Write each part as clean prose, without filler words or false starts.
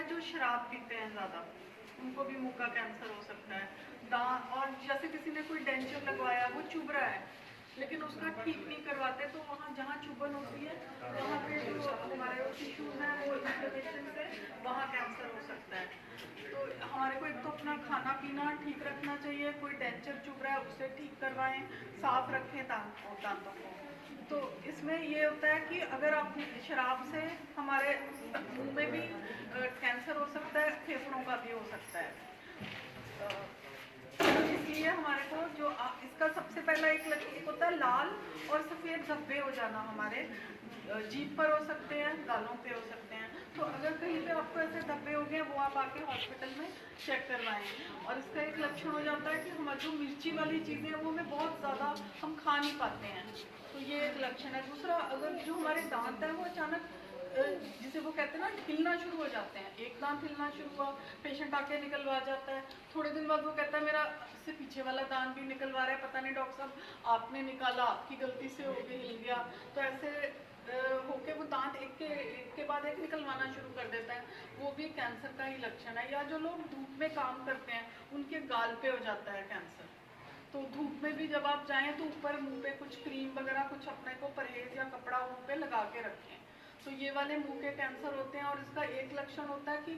है जो शराब पीते हैं ज़्यादा, उनको भी मुंह का कैंसर हो सकता है। और जैसे किसी ने कोई डेंचर लगवाया, वो चुभ रहा है लेकिन उसका ठीक नहीं करवाते, तो वहाँ जहाँ चुभन होती है वहाँ पे जो हमारे टिश्यूज हैं वो इन्फ्लेमेशन से वहाँ कैंसर हो सकता है। तो हमारे को एक तो अपना खाना पीना ठीक रखना चाहिए, कोई डेंचर चुभ रहा है उसे ठीक करवाएं, साफ रखें दांतों को। तो इसमें ये होता है कि अगर आप शराब से हमारे मुंह में भी कैंसर हो सकता है, फेफड़ों का भी हो सकता है। इसलिए हमारे को जो इसका सबसे पहला एक होता है लाल और सफ़ेद धब्बे हो जाना, हमारे जीभ पर हो सकते हैं, गालों पे हो सकते हैं। तो अगर कहीं पे आपको ऐसे धब्बे हो गए, वो आप आके हॉस्पिटल में चेक करवाएं। और इसका एक लक्षण हो जाता है कि हमारी जो मिर्ची वाली चीज़ें हैं वो हमें बहुत ज़्यादा हम खा नहीं पाते हैं, तो ये एक लक्षण है। दूसरा, अगर जो हमारे दांत हैं वो अचानक जिसे वो कहते हैं ना हिलना शुरू हो जाते हैं, एक दांत हिलना शुरू हुआ, पेशेंट आके निकलवा जाता है, थोड़े दिन बाद वो कहता है मेरा इससे पीछे वाला दांत भी निकलवा रहा है, पता नहीं डॉक्टर साहब आपने निकाला, आपकी गलती से हो गई, हिल गया। तो ऐसे होके वो दांत एक के बाद एक निकलवाना शुरू कर देता है, वो भी कैंसर का ही लक्षण है। या जो लोग धूप में काम करते हैं उनके गाल पे हो जाता है कैंसर, तो धूप में भी जब आप जाएं तो ऊपर मुंह पे कुछ क्रीम वगैरह कुछ अपने को परहेज या कपड़ा मुंह पे लगा के रखें। तो ये वाले मुंह के कैंसर होते हैं। और इसका एक लक्षण होता है कि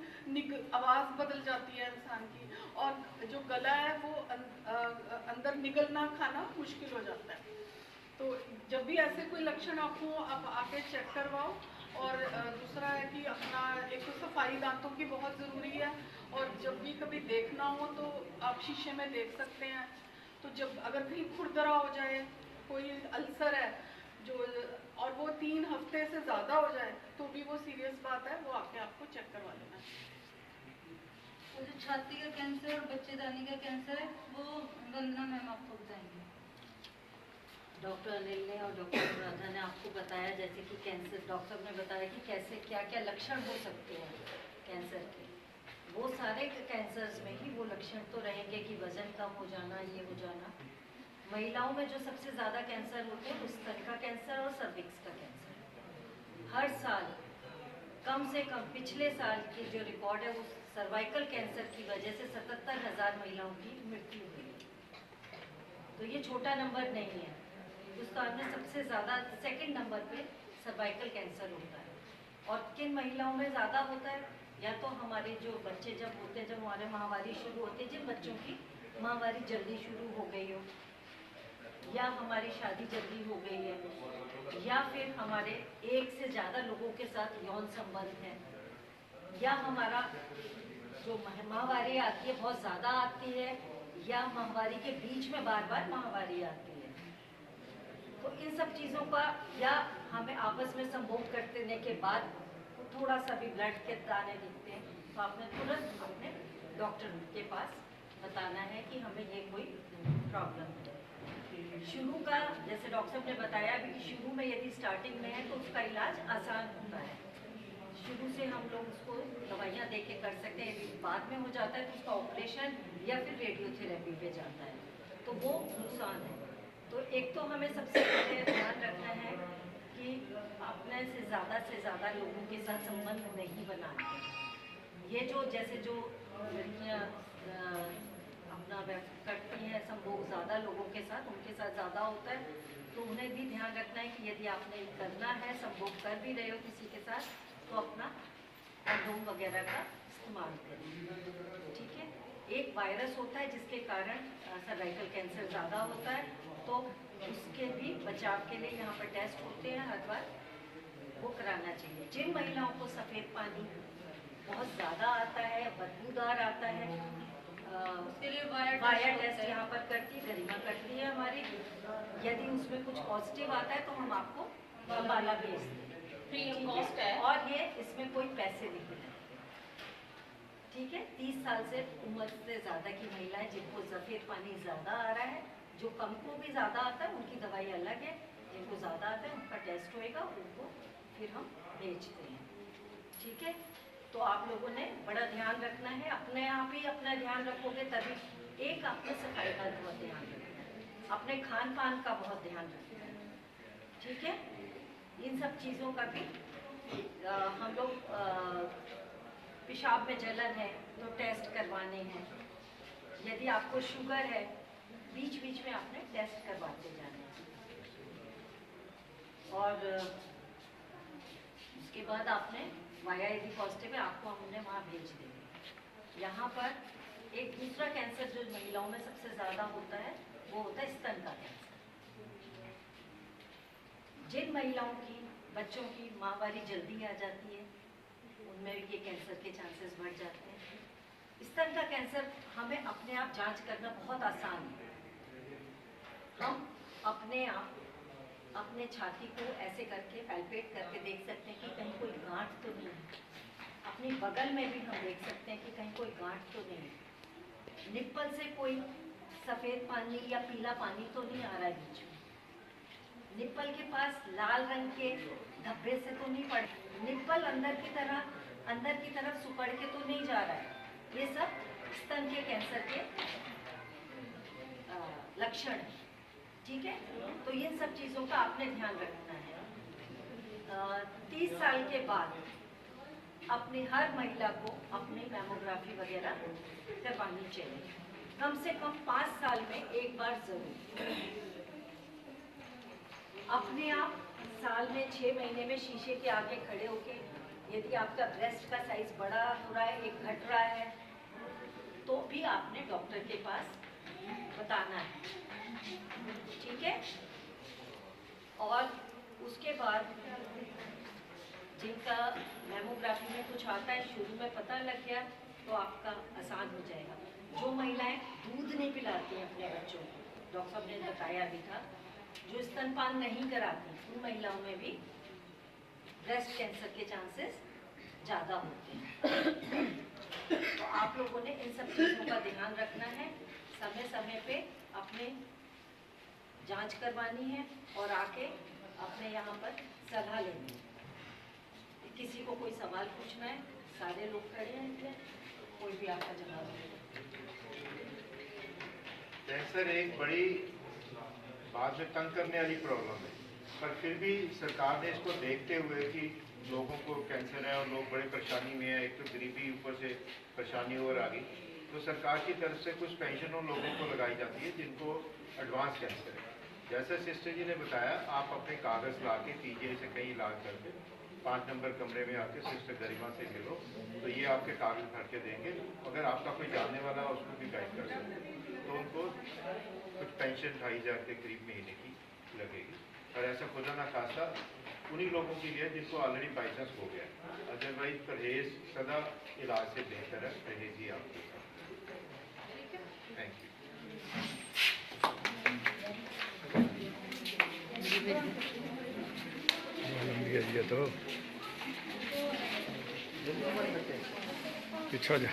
आवाज़ बदल जाती है इंसान की, और जो गला है वो अंदर निगलना खाना मुश्किल हो जाता है। तो जब भी ऐसे कोई लक्षण आपको, आप आके चेक करवाओ। और दूसरा है कि अपना एक तो सफाई दांतों की बहुत ज़रूरी है, और जब भी कभी देखना हो तो आप शीशे में देख सकते हैं। तो जब अगर कहीं खुरदरा हो जाए, कोई अल्सर है जो, और वो 3 हफ्ते से ज़्यादा हो जाए, तो भी वो सीरियस बात है, वो आके आपको चेक करवा लेना है। और जो छाती का कैंसर और बच्चेदानी का कैंसर है वो वंदना मैम आपको बताएंगे। डॉक्टर अनिल ने और डॉक्टर अनुराधा ने आपको बताया जैसे कि कैंसर, डॉक्टर ने बताया कि कैसे क्या क्या लक्षण हो सकते हैं कैंसर के। वो सारे कैंसर्स में ही वो लक्षण तो रहेंगे कि वजन कम हो जाना, ये हो जाना। महिलाओं में जो सबसे ज़्यादा कैंसर होते हैं वो स्तन का कैंसर और सर्विक्स का कैंसर। हर साल कम से कम पिछले साल की जो रिकॉर्ड है वो सर्वाइकल कैंसर की वजह से 77,000 महिलाओं की मृत्यु हुई। तो ये छोटा नंबर नहीं है। हिंदुस्तान में सबसे ज़्यादा सेकंड नंबर पे सर्वाइकल कैंसर होता है। और किन महिलाओं में ज़्यादा होता है, या तो हमारे जो बच्चे जब होते हैं, जब हमारे माहवारी शुरू होती है, जिन बच्चों की माहवारी जल्दी शुरू हो गई हो, या हमारी शादी जल्दी हो गई है, या फिर हमारे एक से ज़्यादा लोगों के साथ यौन संबंध है, या हमारा जो माहवारी आती है बहुत ज़्यादा आती है, या माहवारी के बीच में बार बार माहवारी आती है। तो इन सब चीज़ों का, या हमें आपस में संभोग करने के बाद थोड़ा सा भी ब्लड के दाने दिखते हैं, तो आपने तुरंत अपने डॉक्टर के पास बताना है कि हमें ये कोई प्रॉब्लम है। शुरू का, जैसे डॉक्टर साहब ने बताया अभी कि शुरू में यदि स्टार्टिंग में है तो उसका इलाज आसान होता है। शुरू से हम लोग उसको दवाइयाँ दे के कर सकते हैं। यदि बाद में हो जाता है तो उसका ऑपरेशन या फिर रेडियोथेरेपी पे जाता है, तो वो नुकसान है। तो एक तो हमें सबसे पहले ध्यान रखना है कि अपने से ज़्यादा लोगों के साथ संबंध नहीं बनाना है। ये जो जैसे जो लड़कियाँ अपना करती हैं संभोग ज़्यादा लोगों के साथ, उनके साथ ज़्यादा होता है, तो उन्हें भी ध्यान रखना है कि यदि आपने करना है, संभोग कर भी रहे हो किसी के साथ, तो अपना कंडोम वगैरह का इस्तेमाल करें। ठीक है। एक वायरस होता है जिसके कारण सर्वाइकल कैंसर ज़्यादा होता है, तो उसके भी बचाव के लिए यहाँ पर टेस्ट होते हैं, हर बार वो कराना चाहिए। जिन महिलाओं को सफ़ेद पानी बहुत ज़्यादा आता है, बदबूदार आता है, उसके लिए वायर टेस्ट यहाँ पर करती गरिमा करती है हमारी। यदि उसमें कुछ पॉजिटिव आता है तो हम आपको अम्बाला भेजते हैं, फ्री ऑफ कॉस्ट है, और ये इसमें कोई पैसे नहीं है। ठीक है। 30 साल से उम्र से ज़्यादा की महिलाएं जिनको सफ़ेद पानी ज़्यादा आ रहा है, जो कम को भी ज़्यादा आता है उनकी दवाई अलग है, जिनको ज़्यादा आता है उनका टेस्ट होएगा, उनको फिर हम भेजते हैं। ठीक है। तो आप लोगों ने बड़ा ध्यान रखना है, अपने आप ही अपना ध्यान रखोगे तभी। एक अपने सफाई का बहुत ध्यान रखना है, अपने खान पान का बहुत ध्यान रखना है। ठीक है। इन सब चीज़ों का भी हम लोग पेशाब में जलन है तो टेस्ट करवाने हैं। यदि आपको शुगर है, बीच बीच में आपने टेस्ट करवाते जाने हैं। और उसके बाद आपने वाया यदि पॉजिटिव है, आपको हमने वहाँ भेज देंगे। यहाँ पर एक दूसरा कैंसर जो महिलाओं में सबसे ज़्यादा होता है वो होता है स्तन का कैंसर। जिन महिलाओं की बच्चों की माहवारी जल्दी आ जाती है उनमें भी ये कैंसर के चांसेस बढ़ जाते हैं। स्तन का कैंसर हमें अपने आप जांच करना बहुत आसान है। हम अपने आप अपने छाती को ऐसे करके पैल्पेट करके देख सकते हैं कि कहीं कोई गांठ तो नहीं है। अपनी बगल में भी हम देख सकते हैं कि कहीं कोई गांठ तो नहीं है। निप्पल से कोई सफ़ेद पानी या पीला पानी तो नहीं आ रहा है बीच में। निप्पल के पास लाल रंग के धब्बे से तो नहीं पड़, निप्पल अंदर की तरफ सुपड़ के तो नहीं जा रहा है। ये सब स्तन के कैंसर के लक्षण है। ठीक है, तो इन सब चीज़ों का आपने ध्यान रखना है। 30 साल के बाद अपनी हर महिला को अपनी मैमोग्राफी वगैरह करवानी चाहिए, कम से कम 5 साल में एक बार जरूर। अपने आप साल में 6 महीने में शीशे के आगे खड़े होके यदि आपका ब्रेस्ट का साइज बड़ा हो रहा है, एक घट रहा है, तो भी आपने डॉक्टर के पास बताना है। ठीक है, और उसके बाद जिनका मैमोग्राफी में कुछ आता है शुरू में पता लग गया तो आपका आसान हो जाएगा। जो महिलाएं दूध नहीं पिलाती हैं अपने बच्चों को, डॉक्टर साहब ने बताया भी था, जो स्तनपान नहीं कराती उन महिलाओं में भी ब्रेस्ट कैंसर के चांसेस ज़्यादा होते हैं। तो आप लोगों ने इन सब चीज़ों का ध्यान रखना है, समय समय पे अपने जांच करवानी है और आके अपने यहाँ पर सलाह लेनी है। किसी को कोई सवाल पूछना है, सारे लोग खड़े हैं, कोई भी आपका जवाब दे। कैंसर एक बड़ी बाद में तंग करने वाली प्रॉब्लम है, पर फिर भी सरकार ने इसको देखते हुए कि लोगों को कैंसर है और लोग बड़े परेशानी में हैं, एक तो गरीबी ऊपर से परेशानी और आ गई, तो सरकार की तरफ से कुछ पेंशन उन लोगों को लगाई जाती है जिनको एडवांस कैंसर है। जैसा सिस्टर जी ने बताया, आप अपने कागज़ ला के पीजीआई से कहीं इलाज करके 5 नंबर कमरे में आके सिस्टर गरिमा से मिलो, तो ये आपके कागज़ भर के देंगे। अगर आपका कोई जानने वाला उसको भी गाइड कर सकते हैं, तो उनको कुछ पेंशन 2500 के करीब महीने की लगेगी। और ऐसा खुदा ना खासा उन्हीं लोगों के लिए जिनको ऑलरेडी बाई चांस हो गया। अदरवाइज परहेज सदा इलाज से बेहतर है, परहेज ही आपके साथ। Thank you. तो पीछे जा